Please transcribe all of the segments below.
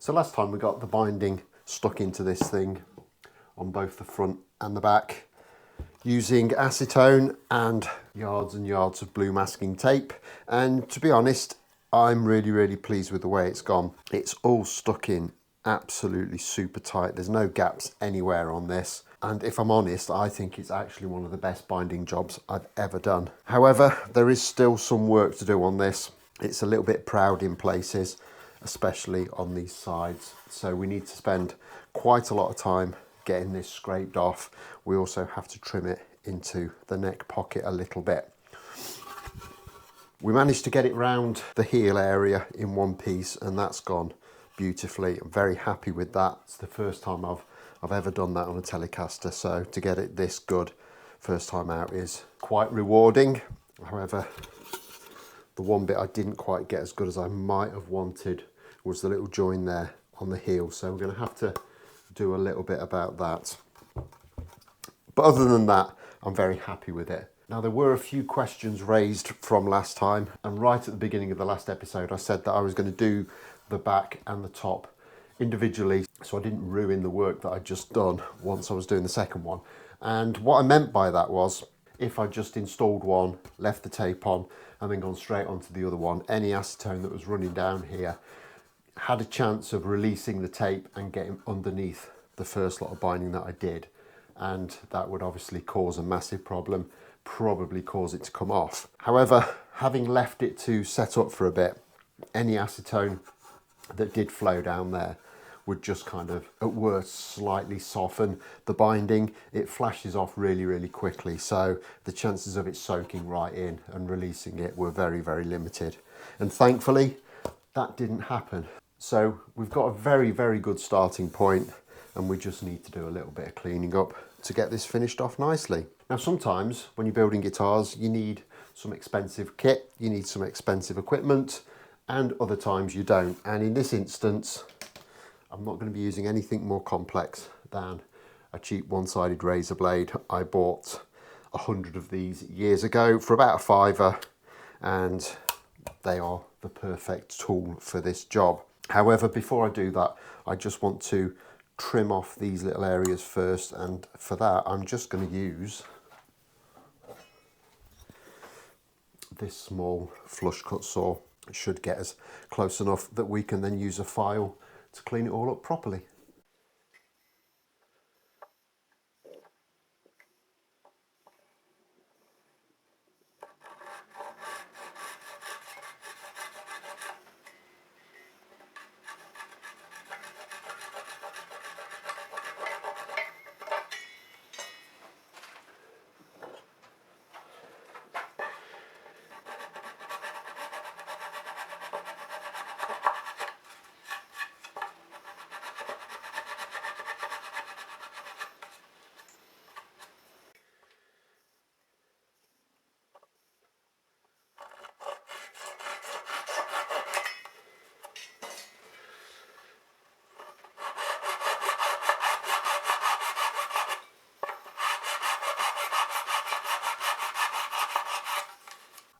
So last time we got the binding stuck into this thing on both the front and the back using acetone and yards of blue masking tape, and to be honest, I'm really pleased with the way it's gone. It's all stuck in absolutely super tight. There's no gaps anywhere on this, and if I'm honest, I think it's actually one of the best binding jobs I've ever done. However, there is still some work to do on this. It's a little bit proud in places, especially on these sides, so we need to spend quite a lot of time getting this scraped off. We also have to trim it into the neck pocket a little bit. We managed to get it round the heel area in one piece, and that's gone beautifully. I'm very happy with that. It's the first time I've ever done that on a Telecaster, so to get it this good first time out is quite rewarding. However, the one bit I didn't quite get as good as I might have wanted was the little join there on the heel, so we're going to have to do a little bit about that. But other than that, I'm very happy with it. Now, there were a few questions raised from last time, and right at the beginning of the last episode I said that I was going to do the back and the top individually, so I didn't ruin the work that I'd just done once I was doing the second one. And what I meant by that was, if I just installed one, left the tape on, and then gone straight onto the other one, any acetone that was running down here had a chance of releasing the tape and getting underneath the first lot of binding that I did, and that would obviously cause a massive problem, probably cause it to come off. However, having left it to set up for a bit, any acetone that did flow down there would just kind of, at worst, slightly soften the binding. It flashes off really quickly, so the chances of it soaking right in and releasing it were very limited, and thankfully that didn't happen. So we've got a very good starting point, and we just need to do a little bit of cleaning up to get this finished off nicely. Now, sometimes when you're building guitars, you need some expensive kit, you need some expensive equipment, and other times you don't. And in this instance, I'm not going to be using anything more complex than a cheap one-sided razor blade. I bought 100 of these years ago for about a £5, and they are the perfect tool for this job. However, before I do that, I just want to trim off these little areas first, and for that I'm just going to use this small flush cut saw. It should get us close enough that we can then use a file to clean it all up properly.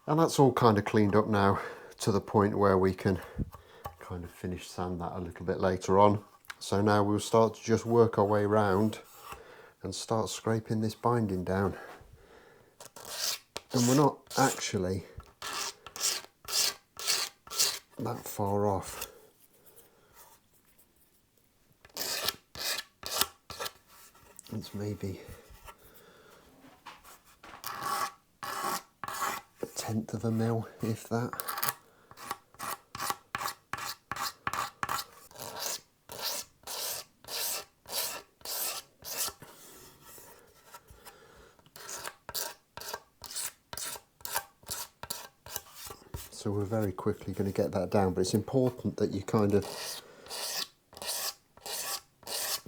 And that's all kind of cleaned up now to the point where we can kind of finish sand that a little bit later on. So now we'll start to just work our way around and start scraping this binding down. And we're not actually that far off. It's maybe a 1/10 of a mil, if that. So we're very quickly going to get that down, but it's important that you kind of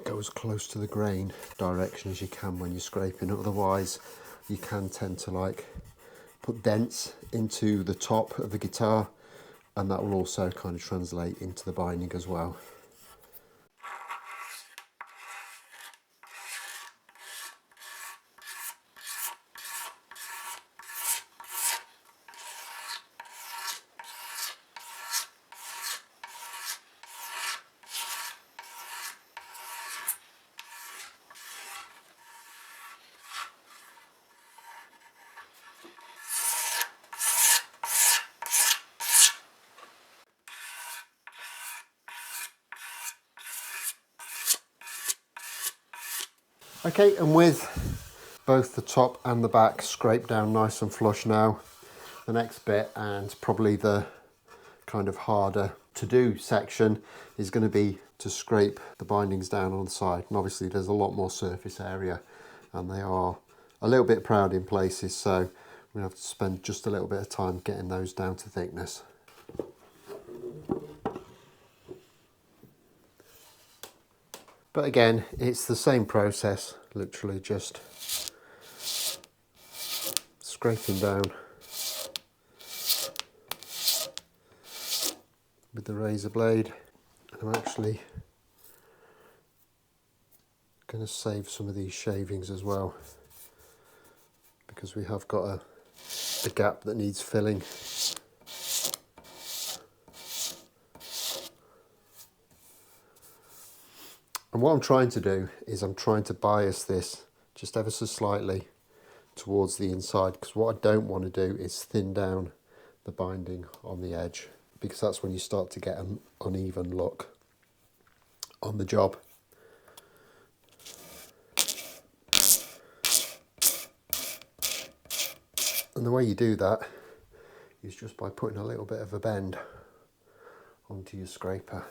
go as close to the grain direction as you can when you're scraping. Otherwise you can tend to like put dents into the top of the guitar, and that will also kind of translate into the binding as well. Okay, and with both the top and the back scraped down nice and flush now, the next bit, and probably the kind of harder to do section, is going to be to scrape the bindings down on the side. And obviously there's a lot more surface area and they are a little bit proud in places, so we're going to have to spend just a little bit of time getting those down to thickness. But again, it's the same process, literally just scraping down with the razor blade. I'm actually going to save some of these shavings as well, because we have got a gap that needs filling. And what I'm trying to do is I'm trying to bias this just ever so slightly towards the inside, because what I don't want to do is thin down the binding on the edge, because that's when you start to get an uneven look on the job. And the way you do that is just by putting a little bit of a bend onto your scraper.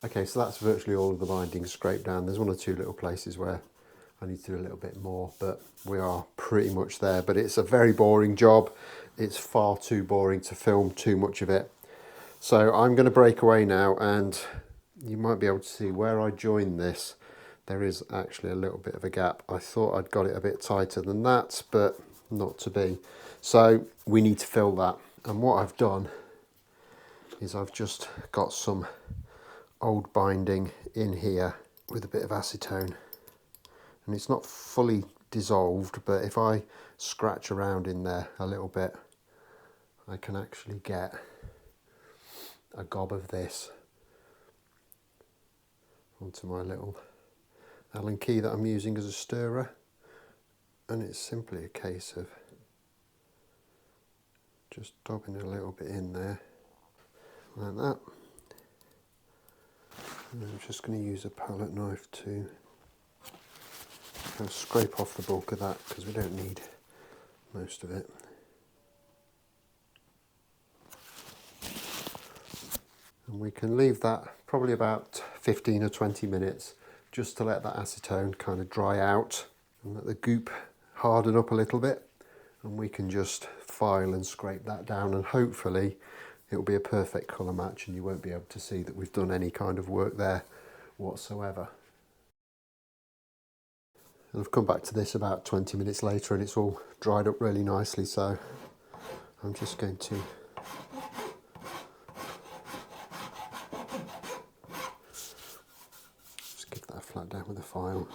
Okay, so that's virtually all of the bindings scraped down. There's one or two little places where I need to do a little bit more, but we are pretty much there. But it's a very boring job. It's far too boring to film too much of it. So I'm going to break away now, and you might be able to see where I joined this. There is actually a little bit of a gap. I thought I'd got it a bit tighter than that, but not to be. So we need to fill that. And what I've done is I've just got some old binding in here with a bit of acetone, and it's not fully dissolved, but if I scratch around in there a little bit, I can actually get a gob of this onto my little Allen key that I'm using as a stirrer. And it's simply a case of just dabbing a little bit in there like that. And I'm just going to use a palette knife to kind of scrape off the bulk of that, because we don't need most of it. And we can leave that probably about 15 or 20 minutes just to let that acetone kind of dry out and let the goop harden up a little bit, and we can just file and scrape that down, and hopefully it'll be a perfect colour match and you won't be able to see that we've done any kind of work there whatsoever. And I've come back to this about 20 minutes later and it's all dried up really nicely, so I'm just going to just give that a flat down with a file.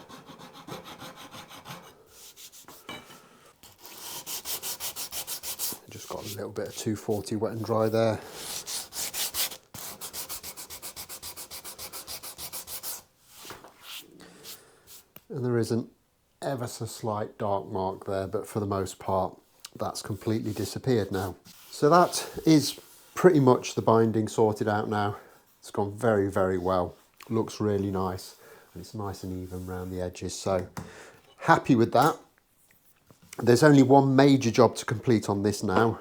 Just got a little bit of 240 wet and dry there. and there is an ever so slight dark mark there, but for the most part that's completely disappeared now. So that is pretty much the binding sorted out now. It's gone very, very well. Looks really nice, and it's nice and even around the edges, so happy with that. There's only one major job to complete on this now,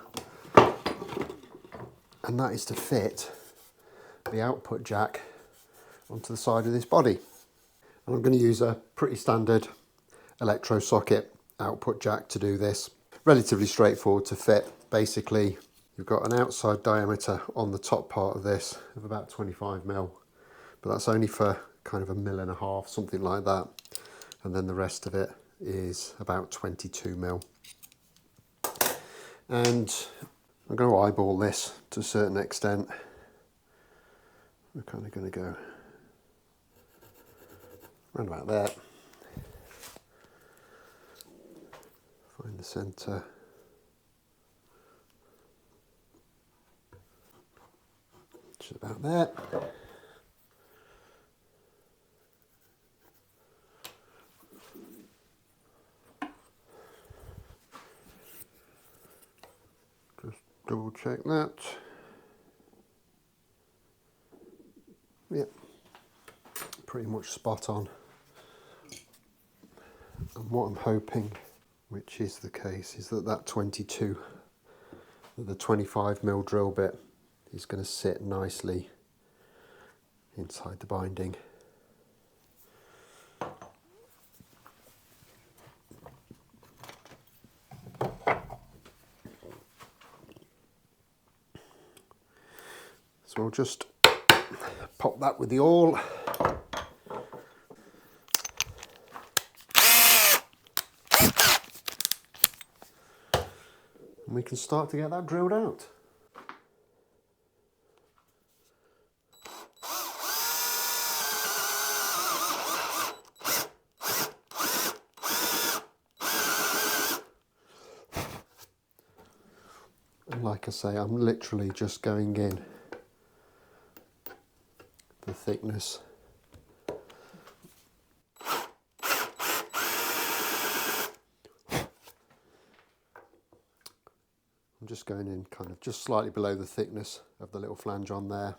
and that is to fit the output jack onto the side of this body. And I'm going to use a pretty standard electro socket output jack to do this. Relatively straightforward to fit. Basically, you've got an outside diameter on the top part of this of about 25mm, but that's only for kind of 1.5 mm, something like that. And then the rest of it is about 22mm. And I'm going to eyeball this to a certain extent. We're kind of going to go around about there. Find the centre. Just about there. Just double check that. Yep, pretty much spot on. And what I'm hoping, which is the case, is that that 22, the 25mm drill bit is going to sit nicely inside the binding. So we'll just pop that with the awl. And we can start to get that drilled out. And like I say, I'm literally just going in the thickness. I'm just going in kind of just slightly below the thickness of the little flange on there.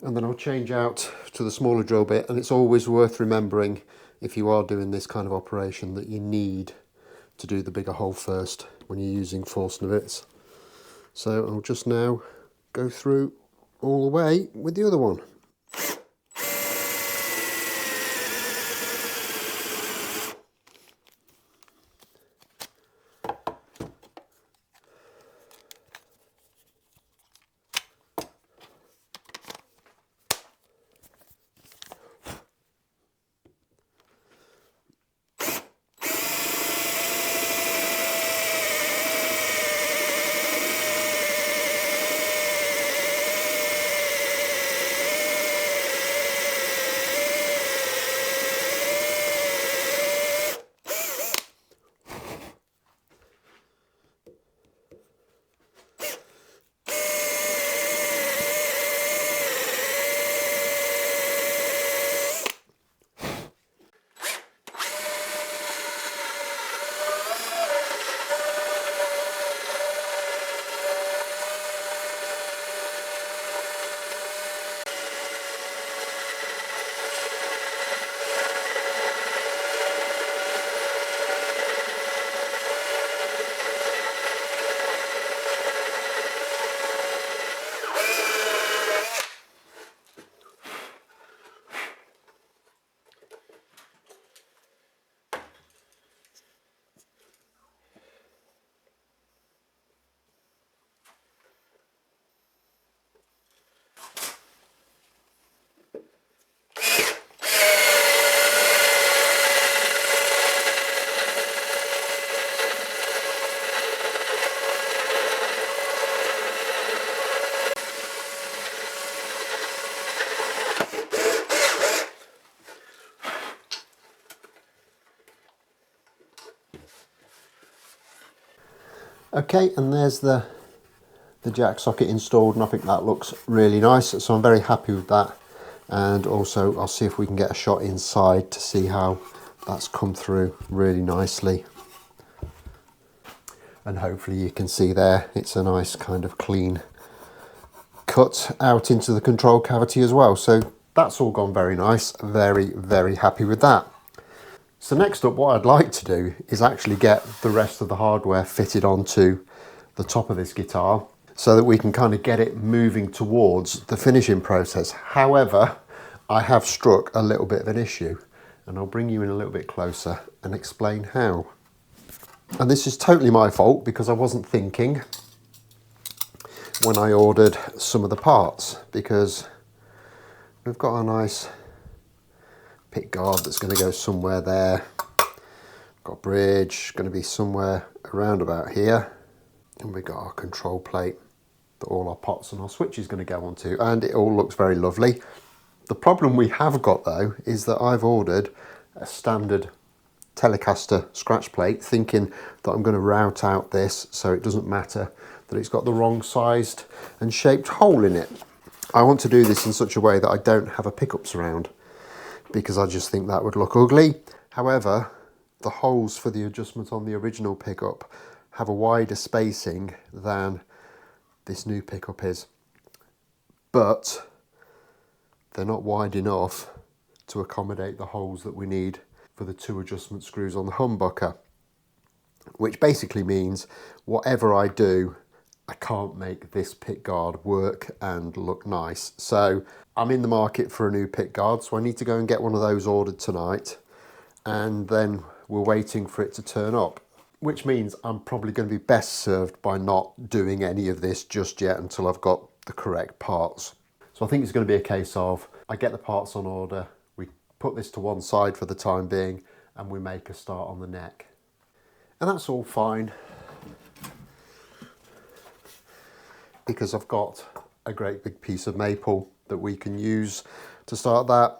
And then I'll change out to the smaller drill bit, and it's always worth remembering, if you are doing this kind of operation, that you need to do the bigger hole first when you're using force nivets. So I'll just now go through all the way with the other one. Okay, and there's the jack socket installed, and I think that looks really nice, so I'm very happy with that. And also I'll see if we can get a shot inside to see how that's come through really nicely. And hopefully you can see there, it's a nice kind of clean cut out into the control cavity as well. So that's all gone very nice. Very, very happy with that. So next up, what I'd like to do is actually get the rest of the hardware fitted onto the top of this guitar so that we can kind of get it moving towards the finishing process. However, I have struck a little bit of an issue, and I'll bring you in a little bit closer and explain how. And this is totally my fault because I wasn't thinking when I ordered some of the parts, because we've got a nice pick guard that's going to go somewhere there. Got a bridge going to be somewhere around about here, and we've got our control plate that all our pots and our switch is going to go onto, and it all looks very lovely. The problem we have got though is that I've ordered a standard Telecaster scratch plate thinking that I'm going to route out this so it doesn't matter that it's got the wrong sized and shaped hole in it. I want to do this in such a way that I don't have a pickup surround, because I just think that would look ugly. However, the holes for the adjustment on the original pickup have a wider spacing than this new pickup is, but they're not wide enough to accommodate the holes that we need for the 2 adjustment screws on the humbucker, which basically means whatever I do, I can't make this pick guard work and look nice. So I'm in the market for a new pick guard, so I need to go and get one of those ordered tonight, and then we're waiting for it to turn up, which means I'm probably going to be best served by not doing any of this just yet until I've got the correct parts. So I think it's going to be a case of I get the parts on order, we put this to one side for the time being, and we make a start on the neck. And that's all fine, because I've got a great big piece of maple that we can use to start that.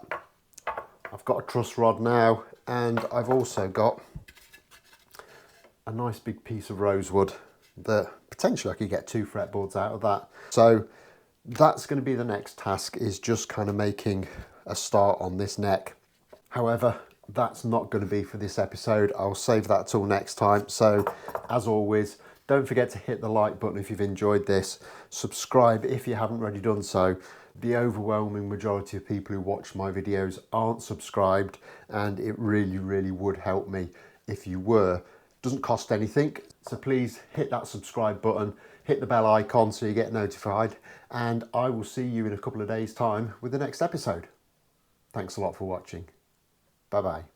I've got a truss rod now, and I've also got a nice big piece of rosewood that potentially I could get 2 fretboards out of that. So that's going to be the next task, is just kind of making a start on this neck. However, that's not going to be for this episode. I'll save that till next time. So as always, don't forget to hit the like button if you've enjoyed this. Subscribe if you haven't already done so. The overwhelming majority of people who watch my videos aren't subscribed, and it really, really would help me if you were. Doesn't cost anything, so please hit that subscribe button, hit the bell icon so you get notified, and I will see you in a couple of days' time with the next episode. Thanks a lot for watching. Bye bye.